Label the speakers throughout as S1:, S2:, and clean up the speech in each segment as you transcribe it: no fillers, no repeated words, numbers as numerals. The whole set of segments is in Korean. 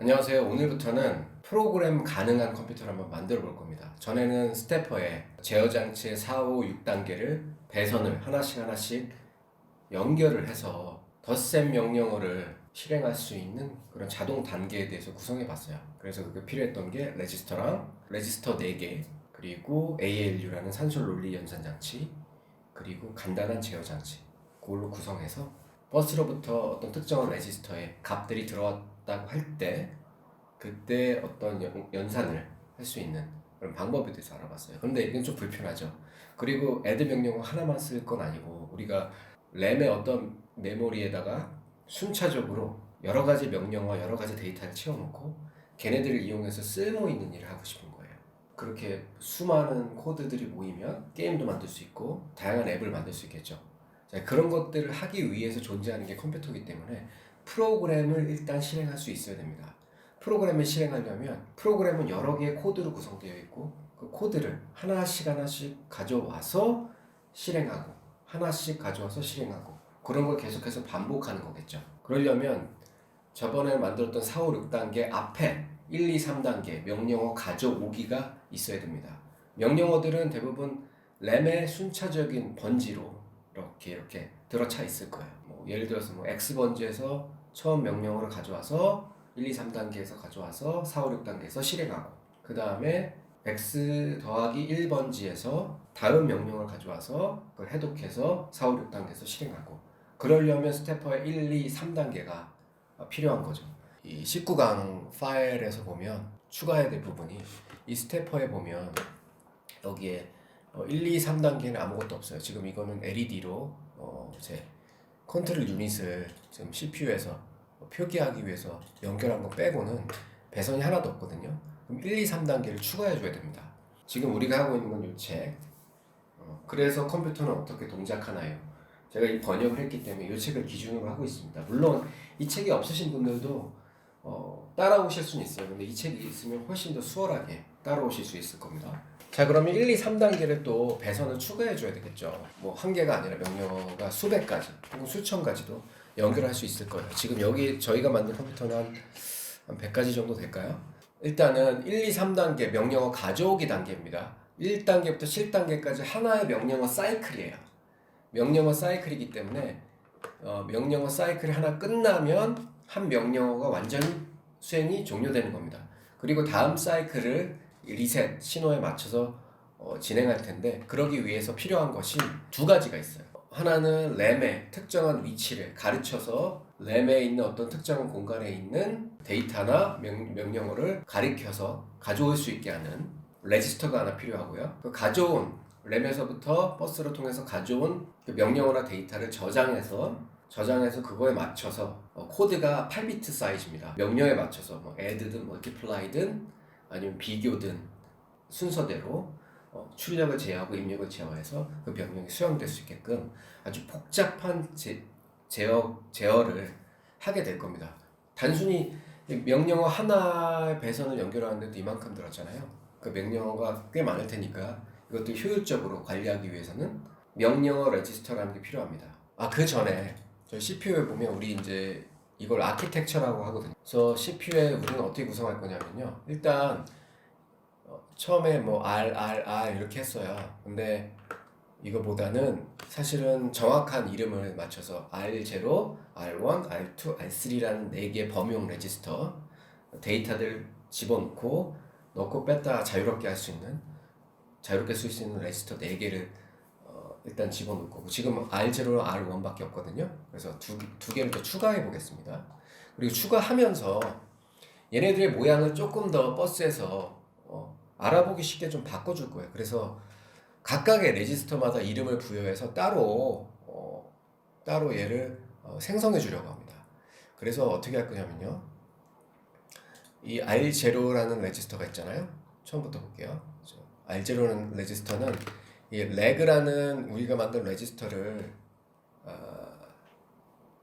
S1: 안녕하세요. 오늘부터는 프로그램 가능한 컴퓨터를 한번 만들어 볼 겁니다. 전에는 스태퍼에 제어 장치의 4, 5, 6단계를 배선을 하나씩 연결을 해서 덧셈 명령어를 실행할 수 있는 그런 자동 단계에 대해서 구성해 봤어요. 그래서 그게 필요했던 게 레지스터랑 레지스터 4개, 그리고 ALU라는 산술 논리 연산 장치, 그리고 간단한 제어 장치, 그걸로 구성해서 버스로부터 어떤 특정한 레지스터에 값들이 들어왔다고 할 때 그때 어떤 연산을 할 수 있는 그런 방법에 대해서 알아봤어요. 그런데 이건 좀 불편하죠. 그리고 애드 명령어 하나만 쓸 건 아니고 우리가 램의 어떤 메모리에다가 순차적으로 여러 가지 명령어와 여러 가지 데이터를 채워놓고 걔네들을 이용해서 쓸모 있는 일을 하고 싶은 거예요. 그렇게 수많은 코드들이 모이면 게임도 만들 수 있고 다양한 앱을 만들 수 있겠죠. 자, 그런 것들을 하기 위해서 존재하는 게 컴퓨터이기 때문에 프로그램을 일단 실행할 수 있어야 됩니다. 프로그램을 실행하려면 프로그램은 여러 개의 코드로 구성되어 있고 그 코드를 하나씩 가져와서 실행하고 하나씩 가져와서 실행하고 그런 걸 계속해서 반복하는 거겠죠. 그러려면 저번에 만들었던 4, 5, 6단계 앞에 1, 2, 3단계 명령어 가져오기가 있어야 됩니다. 명령어들은 대부분 램의 순차적인 번지로 이렇게 들어차 있을 거예요. 뭐 예를 들어서 뭐 X번지에서 처음 명령어를 가져와서 1, 2, 3단계에서 가져와서 4, 5, 6단계에서 실행하고 그 다음에 X 더하기 1번지에서 다음 명령을 가져와서 그걸 해독해서 4, 5, 6단계에서 실행하고 그러려면 스태퍼의 1, 2, 3단계가 필요한 거죠. 이 19강 파일에서 보면 추가해야 될 부분이 이 스태퍼에 보면 여기에 1, 2, 3단계는 아무것도 없어요. 지금 이거는 LED로 제 컨트롤 유닛을 지금 CPU에서 표기하기 위해서 연결한 거 빼고는 배선이 하나도 없거든요. 그럼 1, 2, 3단계를 추가해 줘야 됩니다. 지금 우리가 하고 있는 건 이 책. 그래서 컴퓨터는 어떻게 동작하나요? 제가 이 번역을 했기 때문에 이 책을 기준으로 하고 있습니다. 물론 이 책이 없으신 분들도 따라오실 수는 있어요. 근데 이 책이 있으면 훨씬 더 수월하게 따라오실 수 있을 겁니다. 자, 그러면 1, 2, 3단계를 또 배선을 추가해 줘야 되겠죠. 뭐 한 개가 아니라 명령어가 수백 가지 혹은 수천 가지도 연결할 수 있을 거예요. 지금 여기 저희가 만든 컴퓨터는 한 100가지 정도 될까요? 일단은 1, 2, 3단계 명령어 가져오기 단계입니다. 1단계부터 7단계까지 하나의 명령어 사이클이에요. 명령어 사이클이기 때문에 명령어 사이클이 하나 끝나면 한 명령어가 완전히 수행이 종료되는 겁니다. 그리고 다음 사이클을 리셋 신호에 맞춰서 진행할 텐데 그러기 위해서 필요한 것이 두 가지가 있어요. 하나는 램의 특정한 위치를 가르쳐서 램에 있는 어떤 특정한 공간에 있는 데이터나 명령어를 가리켜서 가져올 수 있게 하는 레지스터가 하나 필요하고요. 그 가져온 램에서부터 버스를 통해서 가져온 그 명령어나 데이터를 저장해서 그거에 맞춰서 코드가 8비트 사이즈입니다. 명령에 맞춰서 뭐 add든 multiply든 아니면 비교든 순서대로 출력을 제어하고 입력을 제어해서 그 명령이 수행될 수 있게끔 아주 복잡한 제어를 하게 될 겁니다. 단순히 명령어 하나의 배선을 연결하는데도 이만큼 들었잖아요. 그 명령어가 꽤 많을 테니까 이것도 효율적으로 관리하기 위해서는 명령어 레지스터라는 게 필요합니다. 그 전에 저희 CPU에 보면 우리 이제 이걸 아키텍처라고 하거든요. 그래서 CPU에 우리는 어떻게 구성할 거냐면요. 일단 처음에 뭐 R 이렇게 했어요. 근데 이거보다는 사실은 정확한 이름을 맞춰서 R0, R1, R2, R3라는 4개 범용 레지스터 데이터들 집어넣고 넣고 뺐다 자유롭게 쓸 수 있는 레지스터 4개를 일단 집어넣고 지금 R0랑 R1밖에 없거든요. 그래서 두 개를 더 추가해 보겠습니다. 그리고 추가하면서 얘네들의 모양을 조금 더 버스에서 알아보기 쉽게 좀 바꿔줄 거예요. 그래서 각각의 레지스터마다 이름을 부여해서 따로 얘를 생성해 주려고 합니다. 그래서 어떻게 할 거냐면요. 이 R0라는 레지스터가 있잖아요. 처음부터 볼게요. R0라는 레지스터는 이 레그라는 우리가 만든 레지스터를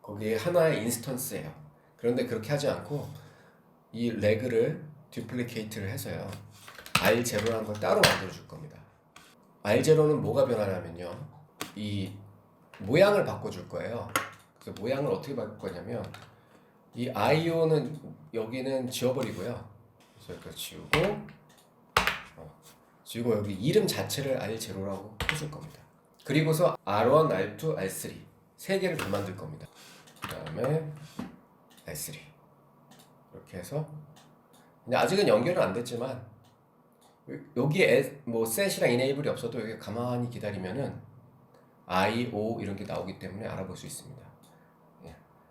S1: 거기에 하나의 인스턴스예요. 그런데 그렇게 하지 않고 이 레그를 듀플리케이트를 해서요. R0라는 걸 따로 만들어 줄 겁니다. R0는 뭐가 변하냐면요. 이 모양을 바꿔줄 거예요. 그래서 모양을 어떻게 바꿀 거냐면 이 IO는 여기는 지워버리고요. 그래서 이렇게 지우고 여기 이름 자체를 R0라고 해줄 겁니다. 그리고서 R1, R2, R3 세 개를 더 만들 겁니다. 그 다음에 R3 이렇게 해서 근데 아직은 연결은 안 됐지만 여기에 뭐 set이랑 enable이 없어도 여기 가만히 기다리면은 I, O 이런 게 나오기 때문에 알아볼 수 있습니다.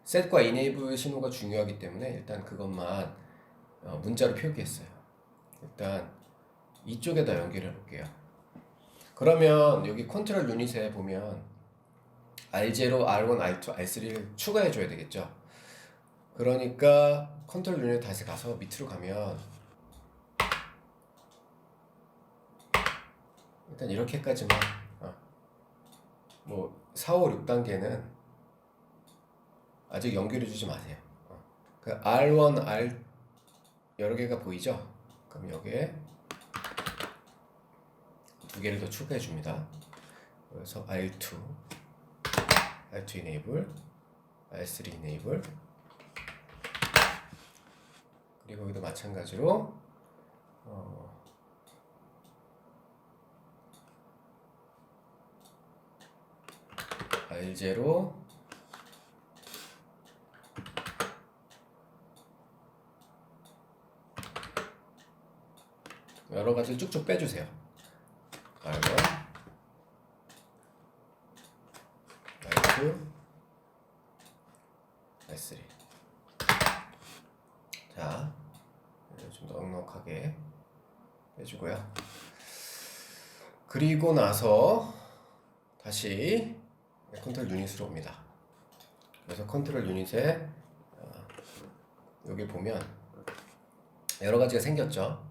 S1: set과 enable 신호가 중요하기 때문에 일단 그것만 문자로 표기했어요. 일단 이쪽에다 연결해 볼게요. 그러면 여기 컨트롤 유닛에 보면 R0, R1, R2, R3를 추가해 줘야 되겠죠. 그러니까 컨트롤 유닛 다시 가서 밑으로 가면 일단 이렇게까지만 뭐 4, 5, 6단계는 아직 연결해 주지 마세요. 그 R1, R 여러 개가 보이죠? 그럼 여기에 두 개를 더 추가해 줍니다. 그래서 R2 enable, R3 enable 그리고 여기도 마찬가지로 R0 여러 가지 쭉쭉 빼주세요. R1, R2, R3 자, 좀 넉넉하게 빼주고요. 그리고 나서 다시 컨트롤 유닛으로 옵니다. 그래서 컨트롤 유닛에 여기 보면 여러 가지가 생겼죠.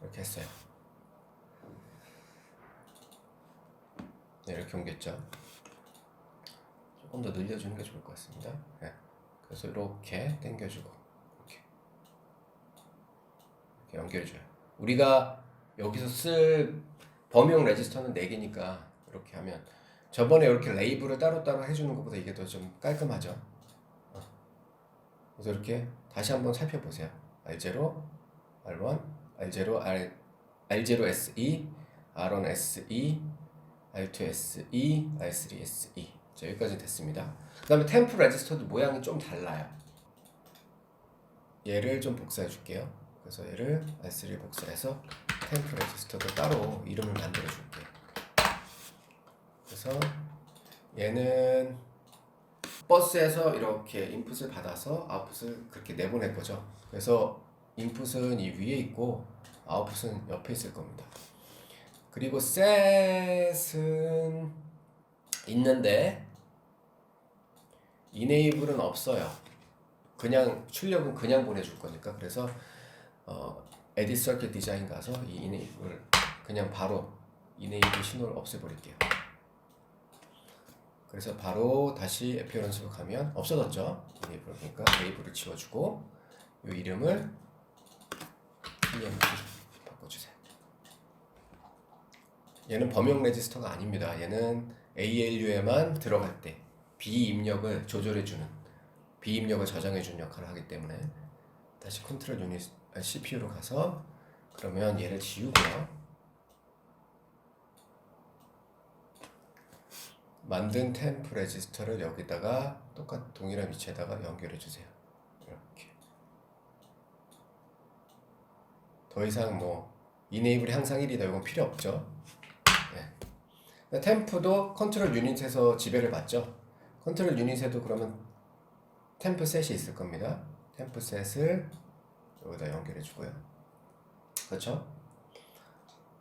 S1: 이렇게 했어요. 네, 이렇게 옮겼죠. 조금 더 늘려주는 게 좋을 것 같습니다. 네. 그래서 이렇게 당겨주고 이렇게 연결해줘요. 우리가 여기서 쓸 범용 레지스터는 4개니까 이렇게 하면 저번에 이렇게 레이블을 따로따로 해주는 것보다 이게 더 좀 깔끔하죠. 그래서 이렇게 다시 한번 살펴보세요. R0, R1, R0, R0 SE, R1 SE, R2 SE, R3 SE. 자, 여기까지 됐습니다. 그 다음에 템프 레지스터도 모양이 좀 달라요. 얘를 좀 복사해 줄게요. 그래서 얘를 R3를 복사해서 템프 레지스터도 따로 이름을 만들어 줄게요. 그래서 얘는 버스에서 이렇게 인풋을 받아서 아웃풋을 그렇게 내보낼 거죠. 그래서 인풋은 이 위에 있고 아웃풋은 옆에 있을 겁니다. 그리고 set은 있는데 enable은 없어요. 그냥 출력은 그냥 보내줄 거니까. 그래서 edit circuit design 가서 이 enable 그냥 바로 enable 신호를 없애버릴게요. 그래서 바로 다시 appearance로 가면 없어졌죠. enable 그러니까 enable을 지워주고 이 이름을 EMP로 바꿔주세요. 얘는 범용 레지스터가 아닙니다. 얘는 ALU에만 들어갈 때 비입력을 조절해주는 비입력을 저장해주는 역할을 하기 때문에 다시 컨트롤 유닛 CPU로 가서 그러면 얘를 지우고요. 만든 템프 레지스터를 여기다가 동일한 위치에다가 연결해 주세요. 이렇게. 더 이상 뭐 이네이블이 항상 1이다 이건 필요 없죠. 네. 템프도 컨트롤 유닛에서 지배를 받죠. 컨트롤 유닛에도 그러면 템프 셋이 있을 겁니다. 템프 셋을 여기다 연결해 주고요. 그렇죠?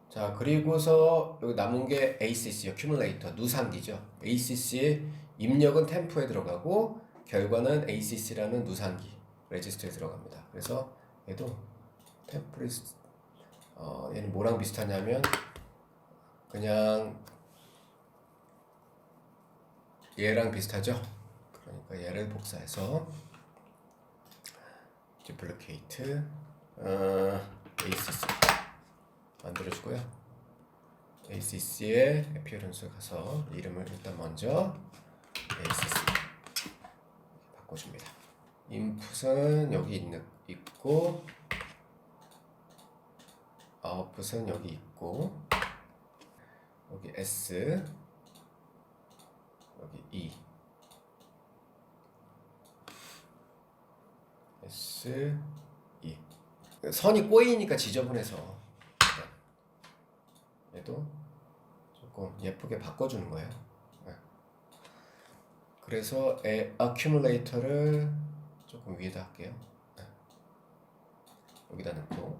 S1: 자, 그리고서 여기 남은 게 ACC, accumulator, 누상기죠. ACC의 입력은 템프에 들어가고 결과는 ACC라는 누상기, 레지스터에 들어갑니다. 그래서 얘도 템프 얘는 뭐랑 비슷하냐면 그냥 얘랑 비슷하죠. 그러니까 얘를 복사해서 duplicate ACC 만들어주고요. ACC의 appearance 가서 이름을 일단 먼저 ACC 바꿔줍니다. input은 여기 있고 output은 여기 있고 여기 S 여기 E S E 선이 꼬이니까 지저분해서 얘도 조금 예쁘게 바꿔주는 거예요. 그래서 accumulator를 조금 위에다 할게요. 여기다 넣고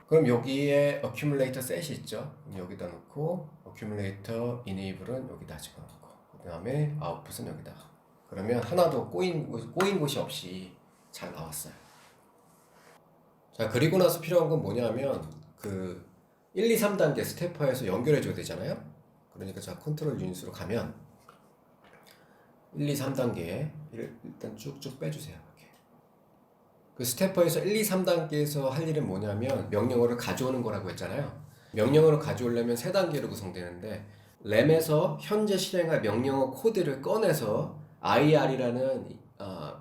S1: 그럼 여기에 accumulator set이 있죠. 그럼 여기다 넣고 accumulator enable은 여기다 집어넣고 그 다음에 output은 여기다가 그러면 하나도 꼬인 곳이 없이 잘 나왔어요. 자, 그리고 나서 필요한 건 뭐냐면 그 1, 2, 3단계 스테퍼에서 연결해 줘야 되잖아요. 그러니까 자, 컨트롤 유닛으로 가면 1, 2, 3단계에 일단 쭉쭉 빼주세요. 이렇게. 그 스테퍼에서 1, 2, 3단계에서 할 일은 뭐냐면 명령어를 가져오는 거라고 했잖아요. 명령어를 가져오려면 3단계로 구성되는데 램에서 현재 실행할 명령어 코드를 꺼내서 IR이라는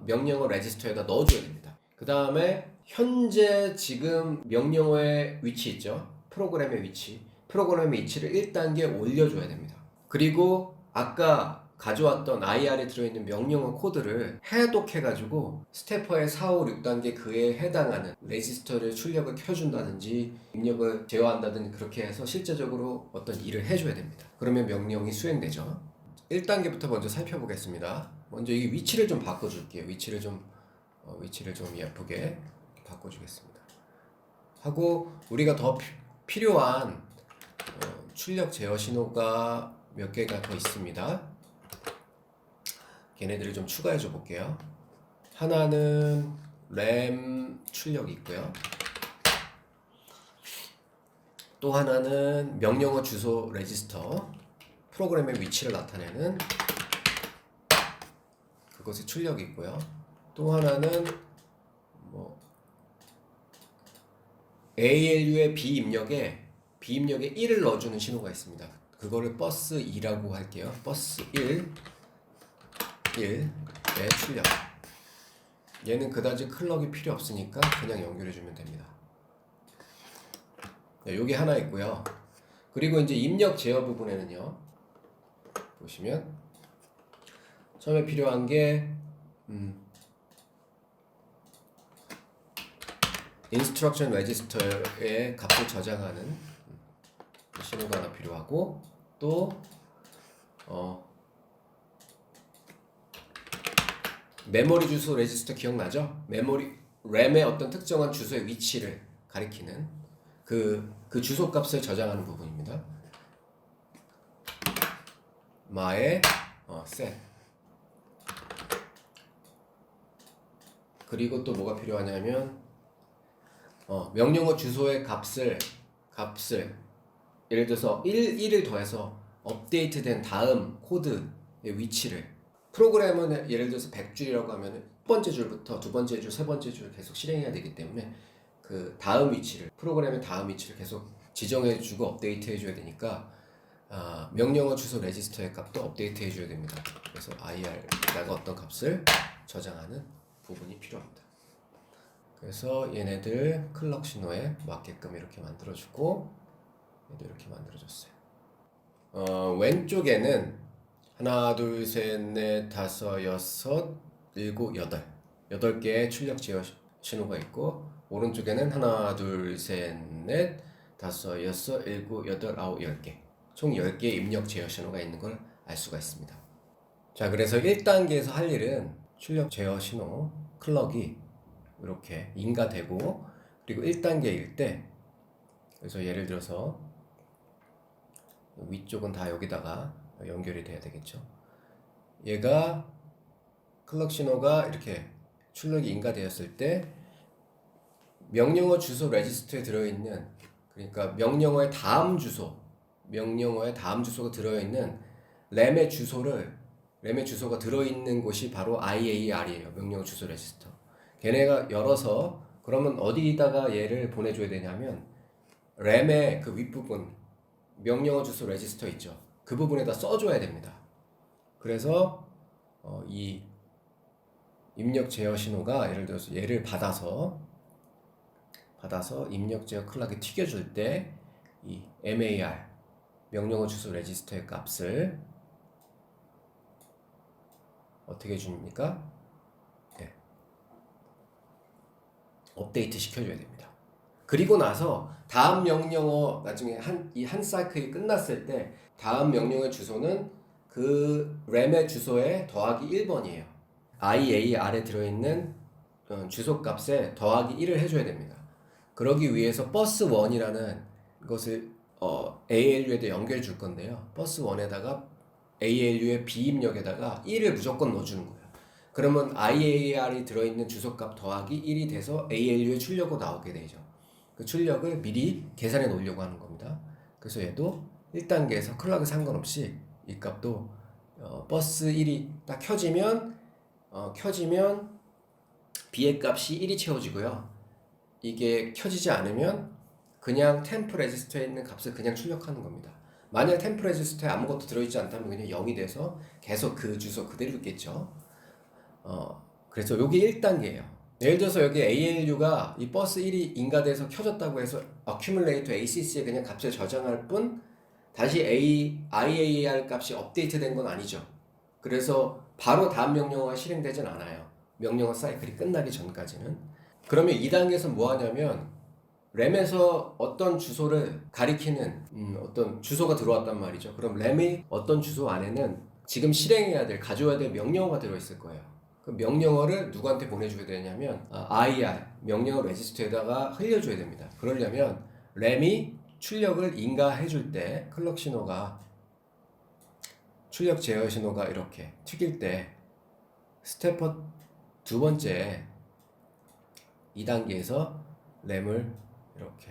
S1: 명령어 레지스터에다 넣어줘야 됩니다. 그 다음에 현재 지금 명령어의 위치 있죠? 프로그램의 위치를 1단계 올려줘야 됩니다. 그리고 아까 가져왔던 IR에 들어있는 명령어 코드를 해독해가지고 스테퍼의 4, 5, 6단계 그에 해당하는 레지스터를 출력을 켜준다든지 입력을 제어한다든지 그렇게 해서 실제적으로 어떤 일을 해줘야 됩니다. 그러면 명령이 수행되죠. 1단계부터 먼저 살펴보겠습니다. 먼저 이 위치를 좀 바꿔줄게요. 위치를 좀 예쁘게 바꿔주겠습니다. 하고 우리가 더 필요한 출력 제어 신호가 몇 개가 더 있습니다. 걔네들을 좀 추가해 줘 볼게요. 하나는 램 출력이 있고요. 또 하나는 명령어 주소 레지스터 프로그램의 위치를 나타내는 그것의 출력이 있고요. 또 하나는 ALU의 비입력에 1을 넣어주는 신호가 있습니다. 그거를 버스 2라고 할게요. 버스 1의 출력. 얘는 그다지 클럭이 필요 없으니까 그냥 연결해주면 됩니다. 네, 요게 하나 있고요. 그리고 이제 입력 제어 부분에는요. 보시면 처음에 필요한 게 인스트럭션 레지스터에 값을 저장하는 신호가 하나 필요하고 또 메모리 주소 레지스터 기억나죠? 램의 어떤 특정한 주소의 위치를 가리키는 그 주소 값을 저장하는 부분입니다. 마의 set. 그리고 또 뭐가 필요하냐면 명령어 주소의 값을 예를 들어서 1을 더해서 업데이트된 다음 코드의 위치를 프로그램은 예를 들어서 100줄이라고 하면 첫 번째 줄부터 두 번째 줄, 세 번째 줄 계속 실행해야 되기 때문에 그 다음 위치를 프로그램의 다음 위치를 계속 지정해주고 업데이트해줘야 되니까 명령어 주소 레지스터의 값도 업데이트해줘야 됩니다. 그래서 IR에다가 어떤 값을 저장하는 부분이 필요합니다. 그래서 얘네들 클럭 신호에 맞게끔 이렇게 만들어주고 얘도 이렇게 만들어줬어요. 왼쪽에는 하나, 둘, 셋, 넷, 다섯, 여섯, 일곱, 여덟 개의 출력 제어 신호가 있고 오른쪽에는 하나, 둘, 셋, 넷, 다섯, 여섯, 일곱, 여덟, 아홉, 10개 총 10개의 입력 제어 신호가 있는 걸 알 수가 있습니다. 자, 그래서 1단계에서 할 일은 출력 제어 신호 클럭이 이렇게 인가되고 그리고 1단계일 때 그래서 예를 들어서 위쪽은 다 여기다가 연결이 돼야 되겠죠. 얘가 클럭 신호가 이렇게 출력이 인가되었을 때 명령어 주소 레지스터에 들어있는 그러니까 명령어의 다음 주소가 들어있는 램의 주소가 들어있는 곳이 바로 IAR이에요. 명령어 주소 레지스터. 걔네가 열어서 그러면 어디다가 얘를 보내줘야 되냐면 램의 그 윗부분 명령어 주소 레지스터 있죠. 그 부분에다 써줘야 됩니다. 그래서 이 입력 제어 신호가 예를 들어서 얘를 받아서 입력 제어 클락에 튀겨줄 때 이 MAR 명령어 주소 레지스터의 값을 어떻게 줍니까? 네. 업데이트 시켜줘야 됩니다. 그리고 나서 다음 명령어 나중에 한 사이클이 끝났을 때 다음 명령어의 주소는 그 램의 주소에 더하기 1번이에요. IAR에 들어있는 주소 값에 더하기 1을 해줘야 됩니다. 그러기 위해서 버스1이라는 것을 ALU에도 연결해 줄 건데요. 버스1에다가 ALU의 비입력에다가 1을 무조건 넣어주는 거예요. 그러면 IAR이 들어있는 주소값 더하기 1이 돼서 ALU의 출력으로 나오게 되죠. 그 출력을 미리 계산해 놓으려고 하는 겁니다. 그래서 얘도 1단계에서 클락에 상관없이 이 값도 버스 1이 딱 켜지면 B의 값이 1이 채워지고요. 이게 켜지지 않으면 그냥 템프 레지스터에 있는 값을 그냥 출력하는 겁니다. 만약 템프 레지스터에 아무것도 들어있지 않다면 그냥 0이 돼서 계속 그 주소 그대로 있겠죠. 그래서 이게 1단계예요. 예를 들어서 여기 ALU가 이 버스 1이 인가돼서 켜졌다고 해서 accumulator ACC에 그냥 값을 저장할 뿐 다시 IAR 값이 업데이트된 건 아니죠. 그래서 바로 다음 명령어가 실행되진 않아요. 명령어 사이클이 끝나기 전까지는. 그러면 2단계에서 뭐 하냐면 램에서 어떤 주소를 가리키는 어떤 주소가 들어왔단 말이죠. 그럼 램의 어떤 주소 안에는 지금 실행해야 될, 가져와야 될 명령어가 들어있을 거예요. 그 명령어를 누구한테 보내줘야 되냐면 IR, 명령어 레지스터에다가 흘려줘야 됩니다. 그러려면 램이 출력을 인가해줄 때 클럭 신호가 출력 제어 신호가 이렇게 튀길 때 스테퍼 두 번째 2단계에서 램을 이렇게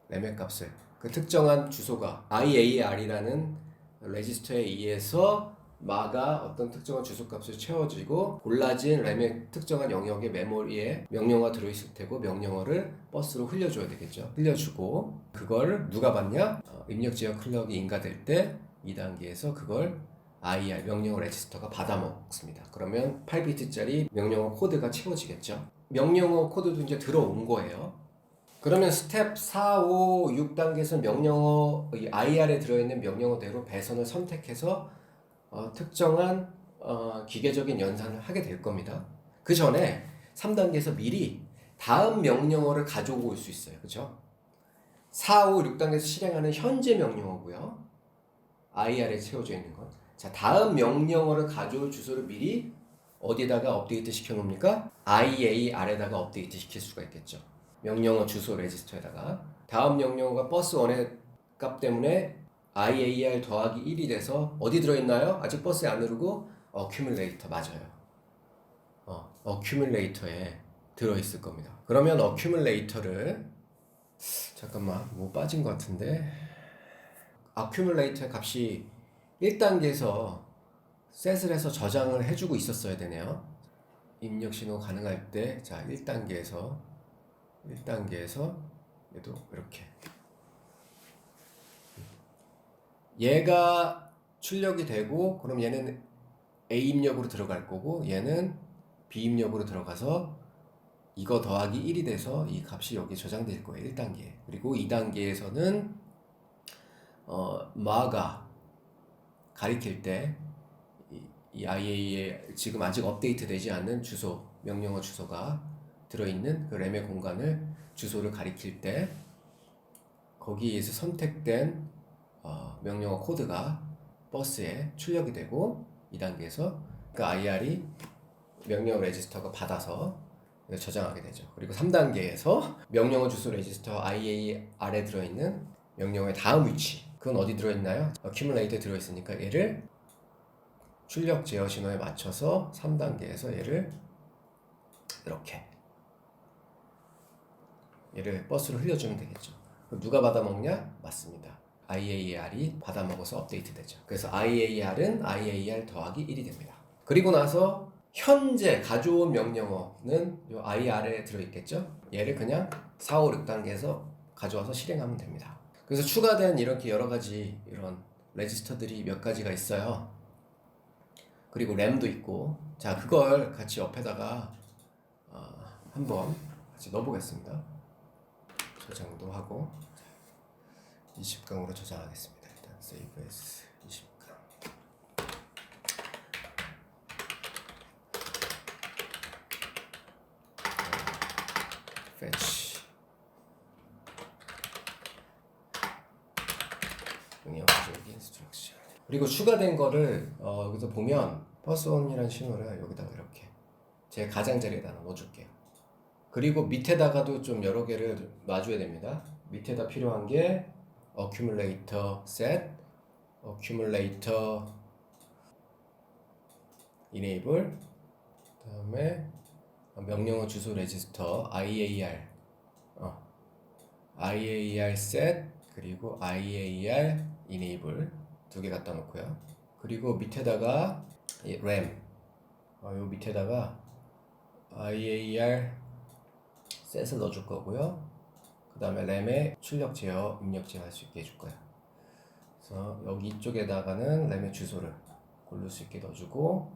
S1: 램의 값을 그 특정한 주소가 IAR이라는 레지스터에 의해서 마가 어떤 특정한 주소 값을 채워지고 골라진 램의 특정한 영역의 메모리에 명령어가 들어있을 테고 명령어를 버스로 흘려줘야 되겠죠. 흘려주고 그걸 누가 받냐? 입력 제어 클럭이 인가될 때 2단계에서 그걸 IR 명령어 레지스터가 받아먹습니다. 그러면 8비트짜리 명령어 코드가 채워지겠죠. 명령어 코드도 이제 들어온 거예요. 그러면 스텝 4, 5, 6단계에서 명령어 IR에 들어있는 명령어대로 배선을 선택해서 특정한 기계적인 연산을 하게 될 겁니다. 그 전에 3단계에서 미리 다음 명령어를 가져오고 올 수 있어요. 그렇죠? 4, 5, 6단계에서 실행하는 현재 명령어고요. IR에 채워져 있는 것. 자, 다음 명령어를 가져올 주소를 미리 어디에다가 업데이트 시켜 놓습니까? IAR에다가 업데이트 시킬 수가 있겠죠. 명령어 주소 레지스터에다가 다음 명령어가 버스 1의 값 때문에 IAR 더하기 1이 돼서 어디 들어있나요? 아직 버스에 안 누르고 accumulator 맞아요. accumulator에 들어있을 겁니다. 그러면 accumulator를 잠깐만 뭐 빠진 것 같은데 accumulator 값이 1단계에서 셋을 해서 저장을 해주고 있었어야 되네요. 입력 신호 가능할 때 자 1단계에서 얘도 이렇게 얘가 출력이 되고 그럼 얘는 A 입력으로 들어갈 거고 얘는 B 입력으로 들어가서 이거 더하기 1이 돼서 이 값이 여기 저장될 거예요. 1단계. 그리고 2단계에서는 마가 가리킬 때 이 IA에 지금 아직 업데이트 되지 않는 주소, 명령어 주소가 들어있는 그 램의 공간을 주소를 가리킬 때 거기에서 선택된 명령어 코드가 버스에 출력이 되고 2단계에서 그 IR이 명령어 레지스터가 받아서 저장하게 되죠. 그리고 3단계에서 명령어 주소 레지스터 IAR에 들어있는 명령어의 다음 위치 그건 어디 들어있나요? accumulator에 들어있으니까 얘를 출력 제어 신호에 맞춰서 3단계에서 얘를 이렇게 얘를 버스로 흘려주면 되겠죠. 누가 받아먹냐? 맞습니다. IAR이 받아먹어서 업데이트 되죠. 그래서 IAR은 IAR 더하기 1이 됩니다. 그리고 나서 현재 가져온 명령어는 요 i 아래에 들어있겠죠? 얘를 그냥 4, 5, 6단계에서 가져와서 실행하면 됩니다. 그래서 추가된 이렇게 여러 가지 이런 레지스터들이 몇 가지가 있어요. 그리고 램도 있고, 자, 그걸 같이 옆에다가 한번 같이 넣어보겠습니다. 저장도 하고 20강으로 저장하겠습니다. 일단 save as 20강. fetch 응용 가져오기 인스트럭션. 그리고 추가된 거를 여기서 보면 +1이라는 신호를 여기다가 이렇게 제 가장자리에다 넣어줄게요. 그리고 밑에다가도 좀 여러 개를 놔줘야 됩니다. 밑에다 필요한 게 accumulator set, accumulator enable, 그다음에 명령어 주소 레지스터 IAR set, 그리고 IAR enable 두 개 갖다 놓고요. 그리고 밑에다가 RAM, 요 밑에다가 IAR set을 넣어줄 거고요. 그 다음에 램의 출력 제어, 입력 제어 할 수 있게 해줄 거예요. 그래서 여기 이쪽에다가는 램의 주소를 고를 수 있게 넣어주고,